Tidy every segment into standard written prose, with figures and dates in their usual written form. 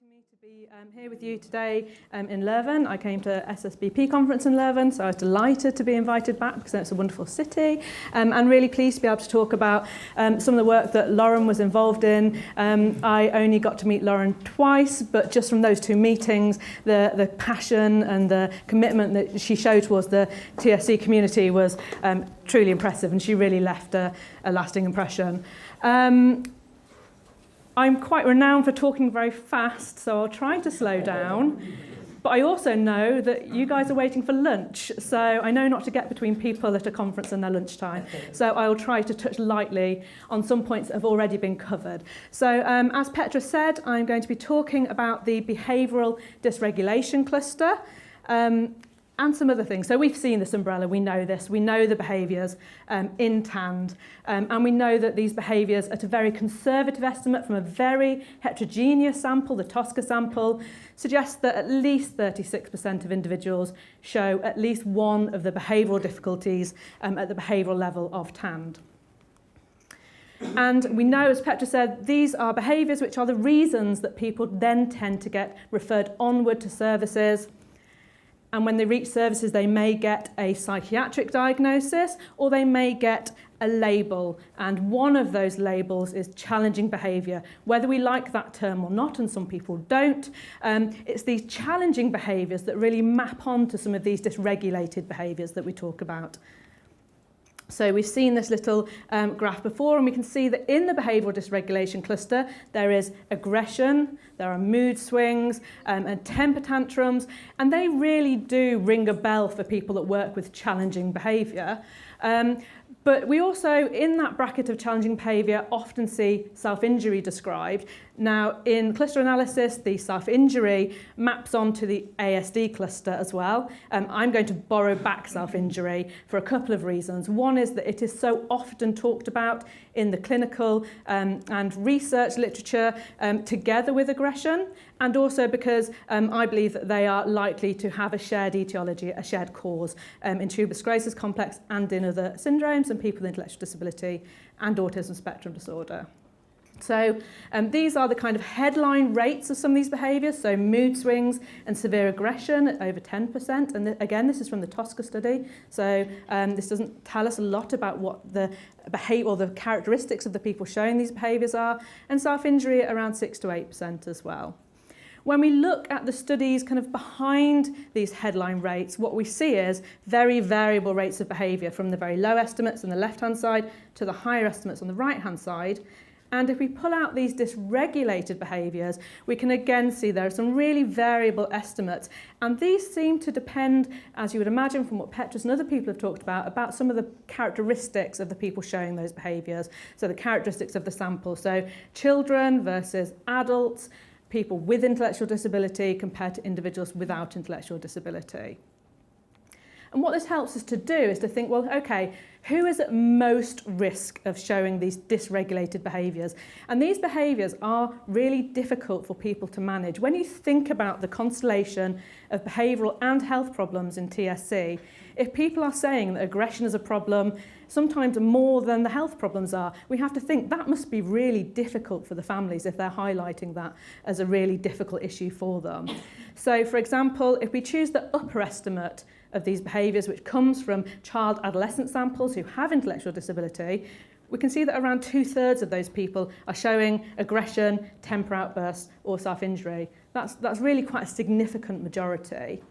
inviting me to be here with you today in Leuven. I came to SSBP conference in Leuven, so I was delighted to be invited back because it's a wonderful city, and really pleased to be able to talk about some of the work that Lauren was involved in. I only got to meet Lauren twice, but just from those two meetings, the passion and the commitment that she showed towards the TSC community was truly impressive, and she really left a lasting impression. I'm quite renowned for talking very fast, so I'll try to slow down. But I also know that you guys are waiting for lunch, so I know not to get between people at a conference and their lunchtime. So I'll try to touch lightly on some points that have already been covered. So as Petra said, I'm going to be talking about the behavioural dysregulation cluster. And some other things. So we've seen this umbrella, we know this, we know the behaviours in TAND, and we know that these behaviours, at a very conservative estimate from a very heterogeneous sample, the Tosca sample, suggests that at least 36% of individuals show at least one of the behavioural difficulties at the behavioural level of TAND. And we know, as Petra said, these are behaviours which are the reasons that people then tend to get referred onward to services. And when they reach services, they may get a psychiatric diagnosis or they may get a label. And one of those labels is challenging behaviour. Whether we like that term or not, and some people don't, it's these challenging behaviours that really map onto some of these dysregulated behaviours that we talk about. So we've seen this little graph before, and we can see that in the behavioural dysregulation cluster, there is aggression, there are mood swings, and temper tantrums, and they really do ring a bell for people that work with challenging behaviour. But we also, in that bracket of challenging behaviour, often see self-injury described. Now, in cluster analysis, the self-injury maps onto the ASD cluster as well. I'm going to borrow back self-injury for a couple of reasons. One is that it is so often talked about in the clinical and research literature together with aggression, and also because I believe that they are likely to have a shared etiology, a shared cause in tuberous sclerosis complex and in other syndromes and people with intellectual disability and autism spectrum disorder. So these are the kind of headline rates of some of these behaviours, so mood swings and severe aggression at over 10%. And again, this is from the Tosca study, so this doesn't tell us a lot about what the behaviour or the characteristics of the people showing these behaviours are, and self-injury at around 6 to 8% as well. When we look at the studies kind of behind these headline rates, what we see is very variable rates of behaviour from the very low estimates on the left-hand side to the higher estimates on the right-hand side. And if we pull out these dysregulated behaviours, we can again see there are some really variable estimates. And these seem to depend, as you would imagine from what Petrus and other people have talked about some of the characteristics of the people showing those behaviours. So the characteristics of the sample. So children versus adults, people with intellectual disability compared to individuals without intellectual disability. And what this helps us to do is to think, well, okay, who is at most risk of showing these dysregulated behaviours? And these behaviours are really difficult for people to manage. When you think about the constellation of behavioural and health problems in TSC, if people are saying that aggression is a problem, sometimes more than the health problems are, we have to think that must be really difficult for the families if they're highlighting that as a really difficult issue for them. So, for example, if we choose the upper estimate of these behaviours, which comes from child-adolescent samples who have intellectual disability, we can see that around 2/3 of those people are showing aggression, temper outbursts, or self-injury. That's really quite a significant majority.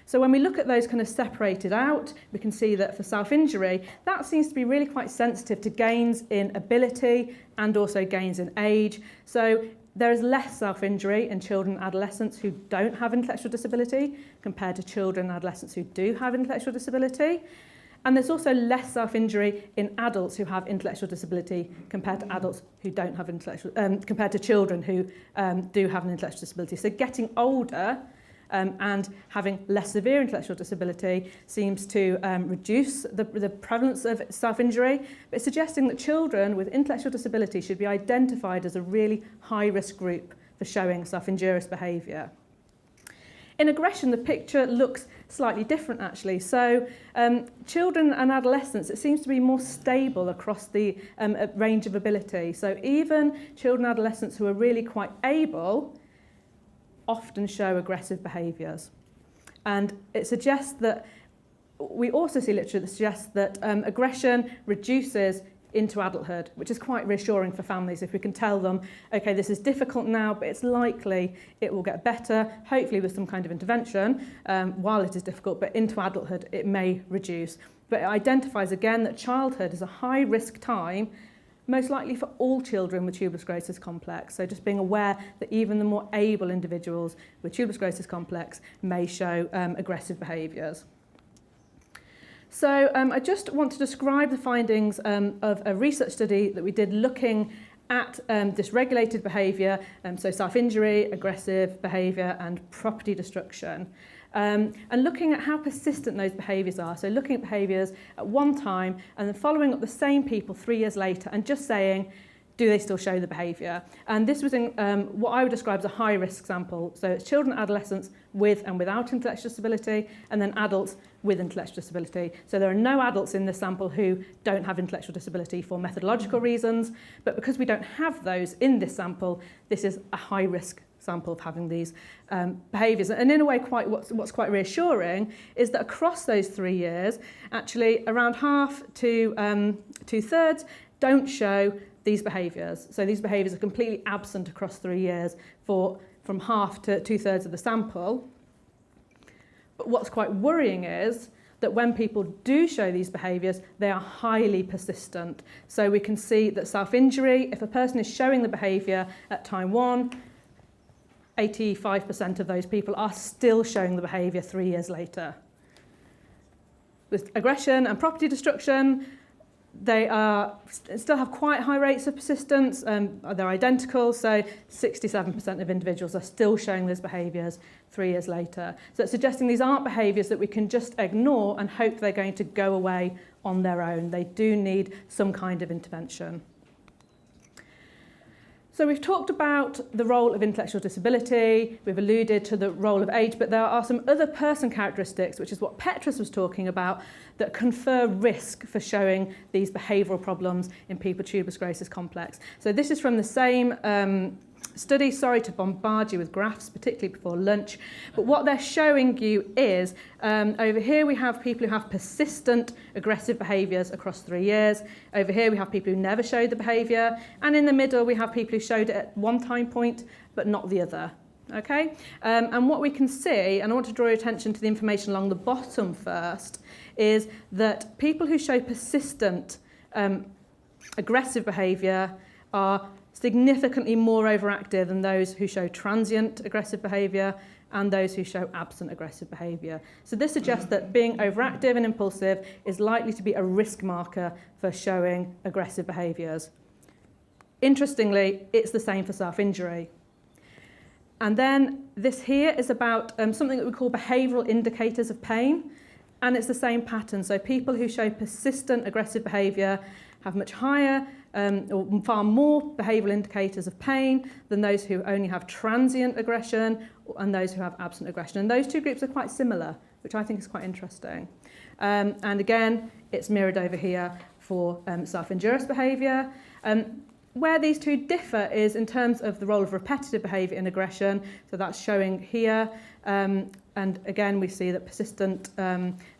So when we look at those kind of separated out, we can see that for self-injury, that seems to be really quite sensitive to gains in ability and also gains in age. So there is less self-injury in children and adolescents who don't have intellectual disability compared to children and adolescents who do have intellectual disability. And there's also less self-injury in adults who have intellectual disability compared to adults who don't have compared to children who do have an intellectual disability. So getting older and having less severe intellectual disability seems to reduce the prevalence of self-injury, but it's suggesting that children with intellectual disability should be identified as a really high-risk group for showing self-injurious behaviour. In aggression, the picture looks slightly different, actually. So children and adolescents, it seems to be more stable across the range of ability. So even children and adolescents who are really quite able often show aggressive behaviours. And it suggests that, we also see literature that suggests that aggression reduces into adulthood, which is quite reassuring for families if we can tell them, okay, this is difficult now, but it's likely it will get better, hopefully with some kind of intervention while it is difficult, but into adulthood it may reduce. But it identifies again that childhood is a high risk time, most likely for all children with tuberous sclerosis complex. So just being aware that even the more able individuals with tuberous sclerosis complex may show aggressive behaviours. So I just want to describe the findings of a research study that we did looking at dysregulated behaviour, so self-injury, aggressive behaviour and property destruction. And looking at how persistent those behaviours are. So looking at behaviours at one time and then following up the same people 3 years later and just saying, do they still show the behaviour? And this was in what I would describe as a high-risk sample. So it's children and adolescents with and without intellectual disability, and then adults with intellectual disability. So there are no adults in this sample who don't have intellectual disability for methodological reasons, but because we don't have those in this sample, this is a high-risk sample of having these behaviours. And in a way, what's quite reassuring is that across those 3 years, actually around half to two-thirds don't show these behaviours. So these behaviours are completely absent across 3 years from half to two-thirds of the sample. But what's quite worrying is that when people do show these behaviours, they are highly persistent. So we can see that self-injury, if a person is showing the behaviour at time 1, 85% of those people are still showing the behaviour 3 years later. With aggression and property destruction, they still have quite high rates of persistence. They're identical, so 67% of individuals are still showing those behaviours 3 years later. So it's suggesting these aren't behaviours that we can just ignore and hope they're going to go away on their own. They do need some kind of intervention. So we've talked about the role of intellectual disability, we've alluded to the role of age, but there are some other person characteristics, which is what Petrus was talking about, that confer risk for showing these behavioural problems in people with tuberous sclerosis complex. So this is from the same study. Sorry to bombard you with graphs, particularly before lunch, but what they're showing you is, over here we have people who have persistent aggressive behaviours across 3 years. Over here we have people who never showed the behaviour, and in the middle we have people who showed it at one time point but not the other. Okay, and what we can see, and I want to draw your attention to the information along the bottom first, is that people who show persistent aggressive behaviour are significantly more overactive than those who show transient aggressive behaviour and those who show absent aggressive behaviour. So this suggests that being overactive and impulsive is likely to be a risk marker for showing aggressive behaviours. Interestingly, it's the same for self-injury. And then this here is about something that we call behavioural indicators of pain, and it's the same pattern. So people who show persistent aggressive behaviour have much higher or far more behavioural indicators of pain than those who only have transient aggression and those who have absent aggression. And those two groups are quite similar, which I think is quite interesting. And again, it's mirrored over here for self-injurious behaviour. Where these two differ is in terms of the role of repetitive behaviour in aggression. So that's showing here. And again, we see that persistent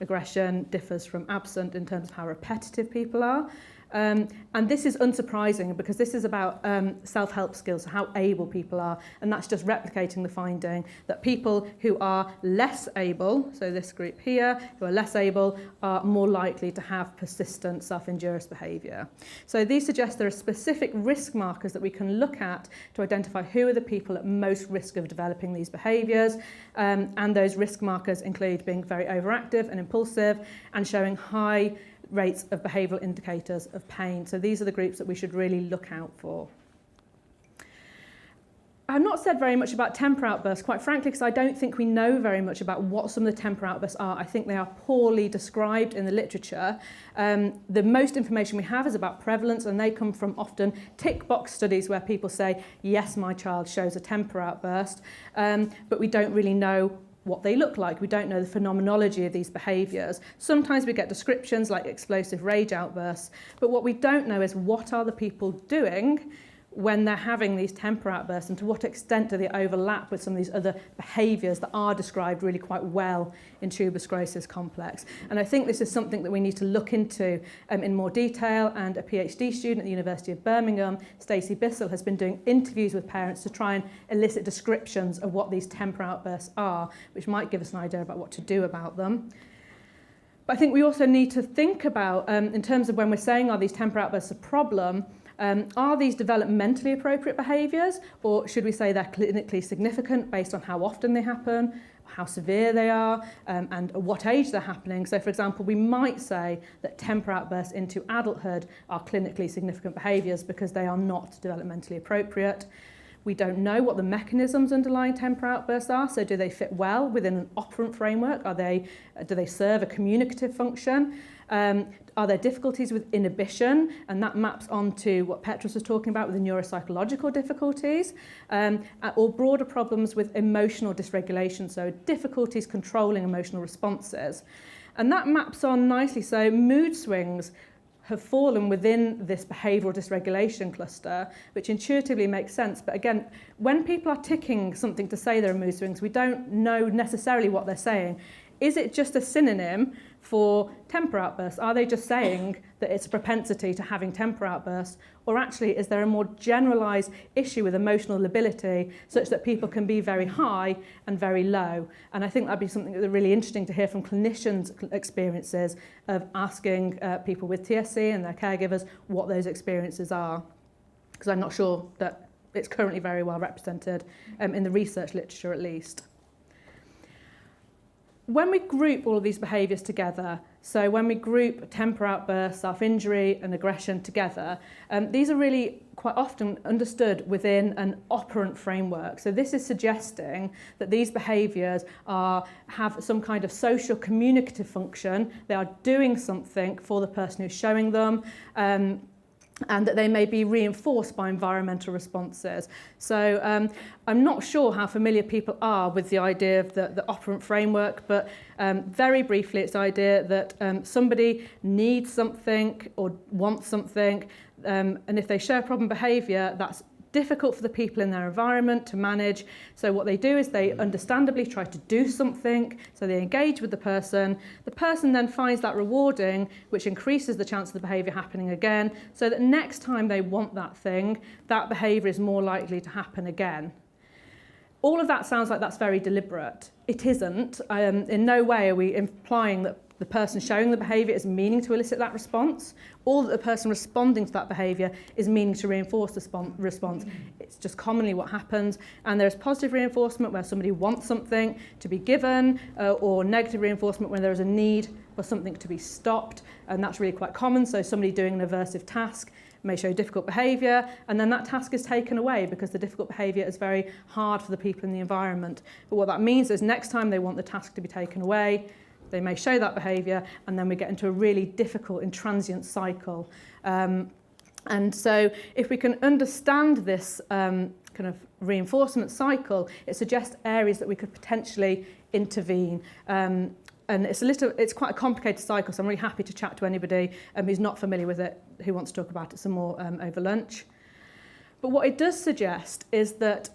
aggression differs from absent in terms of how repetitive people are. And this is unsurprising because this is about self-help skills, how able people are, and that's just replicating the finding that people who are less able, so this group here, who are less able, are more likely to have persistent self-injurious behaviour. So these suggest there are specific risk markers that we can look at to identify who are the people at most risk of developing these behaviours, and those risk markers include being very overactive and impulsive and showing high rates of behavioural indicators of pain. So these are the groups that we should really look out for. I've not said very much about temper outbursts, quite frankly, because I don't think we know very much about what some of the temper outbursts are. I think they are poorly described in the literature. The most information we have is about prevalence, and they come from often tick box studies where people say, yes, my child shows a temper outburst, but we don't really know what they look like. We don't know the phenomenology of these behaviours. Sometimes we get descriptions like explosive rage outbursts, but what we don't know is what are the people doing when they're having these temper outbursts, and to what extent do they overlap with some of these other behaviours that are described really quite well in tuberous sclerosis complex. And I think this is something that we need to look into in more detail, and a PhD student at the University of Birmingham, Stacey Bissell, has been doing interviews with parents to try and elicit descriptions of what these temper outbursts are, which might give us an idea about what to do about them. But I think we also need to think about, in terms of when we're saying are these temper outbursts a problem, are these developmentally appropriate behaviours, or should we say they're clinically significant based on how often they happen, how severe they are, and at what age they're happening? So, for example, we might say that temper outbursts into adulthood are clinically significant behaviours because they are not developmentally appropriate. We don't know what the mechanisms underlying temper outbursts are, so do they fit well within an operant framework? Do they serve a communicative function? Are there difficulties with inhibition? And that maps onto what Petros was talking about with the neuropsychological difficulties, or broader problems with emotional dysregulation, so difficulties controlling emotional responses. And that maps on nicely. So mood swings have fallen within this behavioural dysregulation cluster, which intuitively makes sense. But again, when people are ticking something to say there are mood swings, we don't know necessarily what they're saying. Is it just a synonym for temper outbursts? Are they just saying that it's a propensity to having temper outbursts? Or actually, is there a more generalised issue with emotional lability such that people can be very high and very low? And I think that'd be something that's really interesting to hear from clinicians' experiences of asking people with TSC and their caregivers what those experiences are. Because I'm not sure that it's currently very well represented in the research literature at least. When we group all of these behaviours together, so when we group temper outbursts, self-injury and aggression together, these are really quite often understood within an operant framework. So this is suggesting that these behaviours have some kind of social communicative function. They are doing something for the person who's showing them, and that they may be reinforced by environmental responses. So I'm not sure how familiar people are with the idea of the operant framework, but very briefly, it's the idea that somebody needs something or wants something, and if they show problem behaviour, that's difficult for the people in their environment to manage. So what they do is they understandably try to do something, so they engage with the person. The person then finds that rewarding, which increases the chance of the behaviour happening again, so that next time they want that thing, that behaviour is more likely to happen again. All of that sounds like that's very deliberate. It isn't. In no way are we implying that the person showing the behaviour is meaning to elicit that response, or that the person responding to that behaviour is meaning to reinforce the response. It's just commonly what happens. And there's positive reinforcement where somebody wants something to be given, or negative reinforcement when there is a need for something to be stopped. And that's really quite common. So somebody doing an aversive task may show difficult behaviour, and then that task is taken away because the difficult behaviour is very hard for the people in the environment. But what that means is next time they want the task to be taken away, they may show that behaviour, and then we get into a really difficult and transient cycle. And so if we can understand this kind of reinforcement cycle, it suggests areas that we could potentially intervene. And it's quite a complicated cycle, so I'm really happy to chat to anybody who's not familiar with it, who wants to talk about it some more over lunch. But what it does suggest is that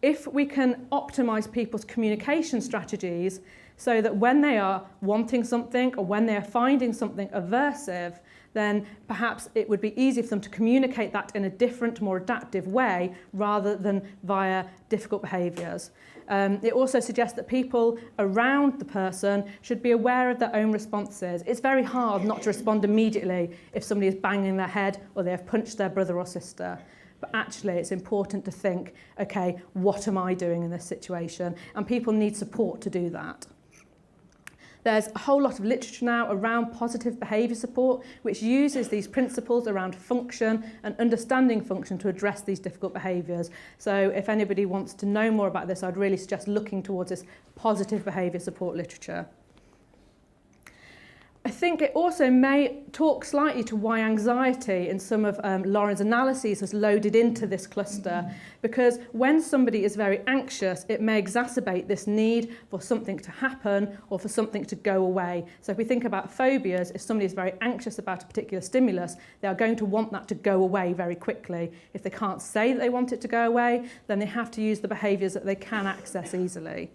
if we can optimise people's communication strategies so that when they are wanting something or when they are finding something aversive, then perhaps it would be easier for them to communicate that in a different, more adaptive way rather than via difficult behaviours. It also suggests that people around the person should be aware of their own responses. It's very hard not to respond immediately if somebody is banging their head or they have punched their brother or sister. But actually, it's important to think, okay, what am I doing in this situation? And people need support to do that. There's a whole lot of literature now around positive behaviour support, which uses these principles around function and understanding function to address these difficult behaviours. So if anybody wants to know more about this, I'd really suggest looking towards this positive behaviour support literature. I think it also may talk slightly to why anxiety in some of Lauren's analyses has loaded into this cluster, because when somebody is very anxious, it may exacerbate this need for something to happen or for something to go away. So if we think about phobias, if somebody is very anxious about a particular stimulus, they are going to want that to go away very quickly. If they can't say that they want it to go away, then they have to use the behaviours that they can access easily.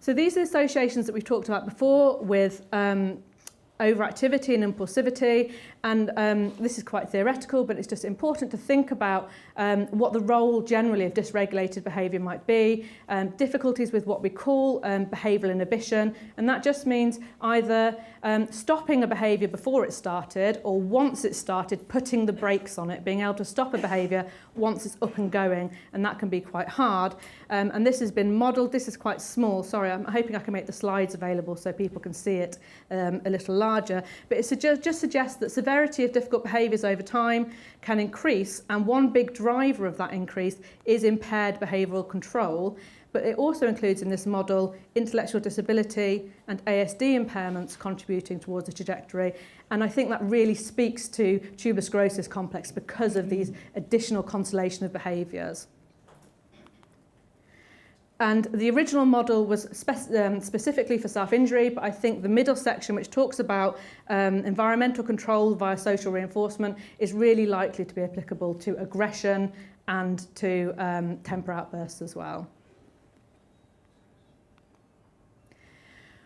So these are associations that we've talked about before with overactivity and impulsivity, and this is quite theoretical, but it's just important to think about what the role generally of dysregulated behaviour might be, difficulties with what we call behavioural inhibition, and that just means either stopping a behaviour before it started, or once it started, putting the brakes on it, being able to stop a behaviour once it's up and going, and that can be quite hard. And this has been modelled. This is quite small. Sorry, I'm hoping I can make the slides available so people can see it a little larger. But it just suggests that severity of difficult behaviours over time can increase, and one big driver of that increase is impaired behavioural control. But it also includes in this model intellectual disability and ASD impairments contributing towards the trajectory. And I think that really speaks to tuberous sclerosis complex because of these additional constellation of behaviours. And the original model was specifically for self-injury, but I think the middle section, which talks about environmental control via social reinforcement, is really likely to be applicable to aggression and to temper outbursts as well.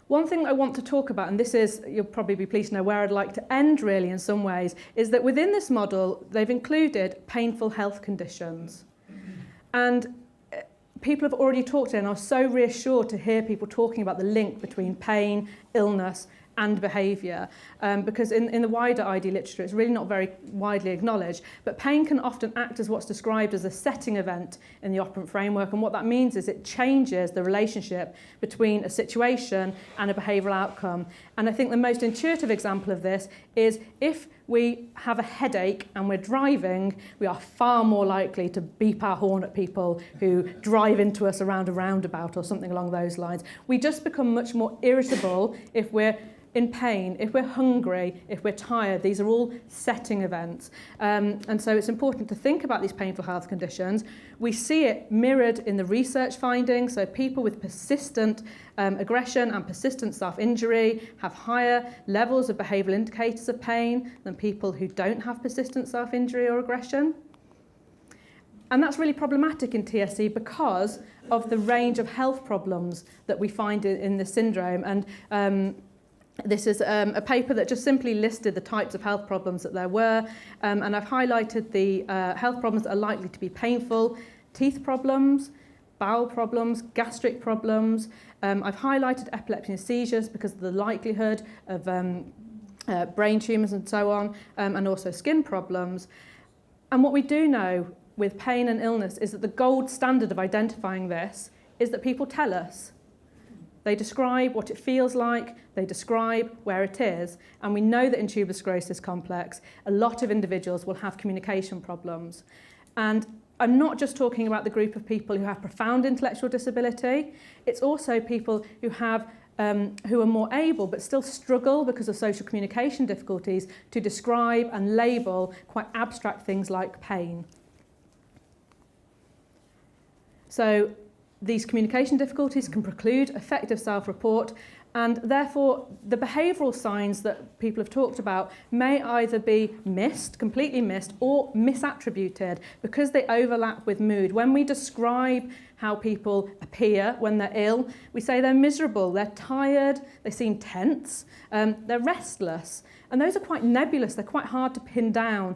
One thing I want to talk about, and this is, you'll probably be pleased to know where I'd like to end really in some ways, is that within this model, they've included painful health conditions. And people have already talked and are so reassured to hear people talking about the link between pain, illness, and behaviour, because in the wider ID literature it's really not very widely acknowledged, but pain can often act as what's described as a setting event in the operant framework, and what that means is it changes the relationship between a situation and a behavioural outcome. And I think the most intuitive example of this is if we have a headache and we're driving, we are far more likely to beep our horn at people who drive into us around a roundabout or something along those lines. We just become much more irritable if we're in pain, if we're hungry, if we're tired. These are all setting events. And so it's important to think about these painful health conditions. We see it mirrored in the research findings. So people with persistent aggression and persistent self-injury have higher levels of behavioural indicators of pain than people who don't have persistent self-injury or aggression. And that's really problematic in TSC because of the range of health problems that we find in the syndrome. And this is a paper that just simply listed the types of health problems that there were, and I've highlighted the health problems that are likely to be painful: teeth problems, bowel problems, gastric problems. I've highlighted epilepsy and seizures because of the likelihood of brain tumours and so on, and also skin problems. And what we do know with pain and illness is that the gold standard of identifying this is that people tell us. They describe what it feels like, they describe where it is, and we know that in tuberous sclerosis complex, a lot of individuals will have communication problems. And I'm not just talking about the group of people who have profound intellectual disability, it's also people who have who are more able but still struggle because of social communication difficulties to describe and label quite abstract things like pain. So these communication difficulties can preclude effective self-report, and therefore the behavioural signs that people have talked about may either be missed, completely missed, or misattributed because they overlap with mood. When we describe how people appear when they're ill, we say they're miserable, they're tired, they seem tense, they're restless. And those are quite nebulous, they're quite hard to pin down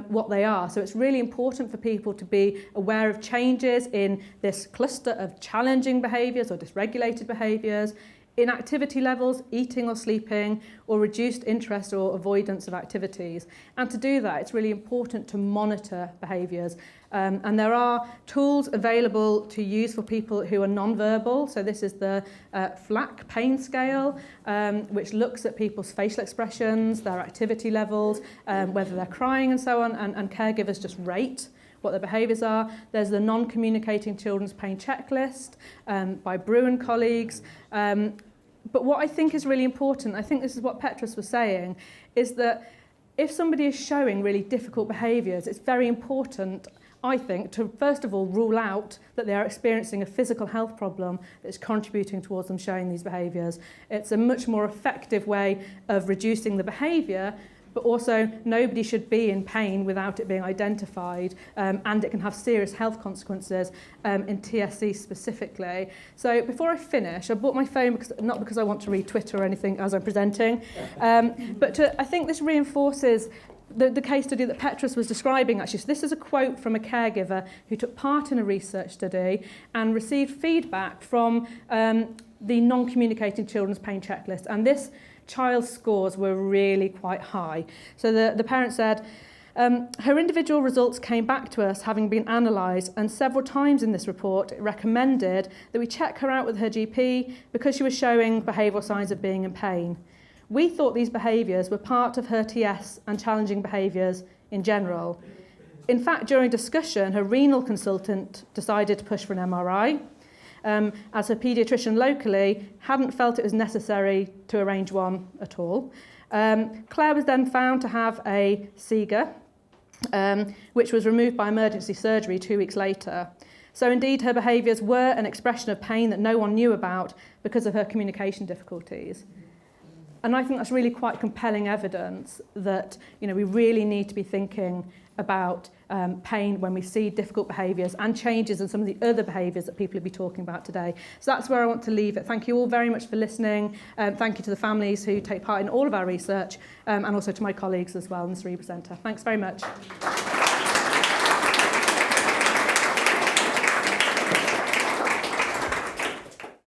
what they are. So it's really important for people to be aware of changes in this cluster of challenging behaviours or dysregulated behaviours, inactivity levels, eating or sleeping, or reduced interest or avoidance of activities. And to do that, it's really important to monitor behaviours. And there are tools available to use for people who are non-verbal. So this is the FLAC pain scale, which looks at people's facial expressions, their activity levels, whether they're crying and so on, and caregivers just rate what their behaviours are. There's the non-communicating children's pain checklist by Brew and colleagues. But what I think is really important, I think this is what Petrus was saying, is that if somebody is showing really difficult behaviours, it's very important, I think, to first of all rule out that they are experiencing a physical health problem that's contributing towards them showing these behaviours. It's a much more effective way of reducing the behaviour, but also nobody should be in pain without it being identified, and it can have serious health consequences in TSC specifically. So before I finish, I bought my phone not because I want to read Twitter or anything as I'm presenting, but I think this reinforces the case study that Petrus was describing, actually. So this is a quote from a caregiver who took part in a research study and received feedback from the non-communicating children's pain checklist. And this child's scores were really quite high. So the parent said, her individual results came back to us having been analysed, and several times in this report it recommended that we check her out with her GP because she was showing behavioural signs of being in pain. We thought these behaviours were part of her TS and challenging behaviours in general. In fact, during discussion, her renal consultant decided to push for an MRI, as her paediatrician locally hadn't felt it was necessary to arrange one at all. Claire was then found to have a SIGA, which was removed by emergency surgery 2 weeks later. So indeed, her behaviours were an expression of pain that no one knew about because of her communication difficulties. And I think that's really quite compelling evidence that, you know, we really need to be thinking about pain when we see difficult behaviours and changes in some of the other behaviours that people will be talking about today. So that's where I want to leave it. Thank you all very much for listening. Thank you to the families who take part in all of our research, and also to my colleagues as well and the Cerebral Centre. Thanks very much.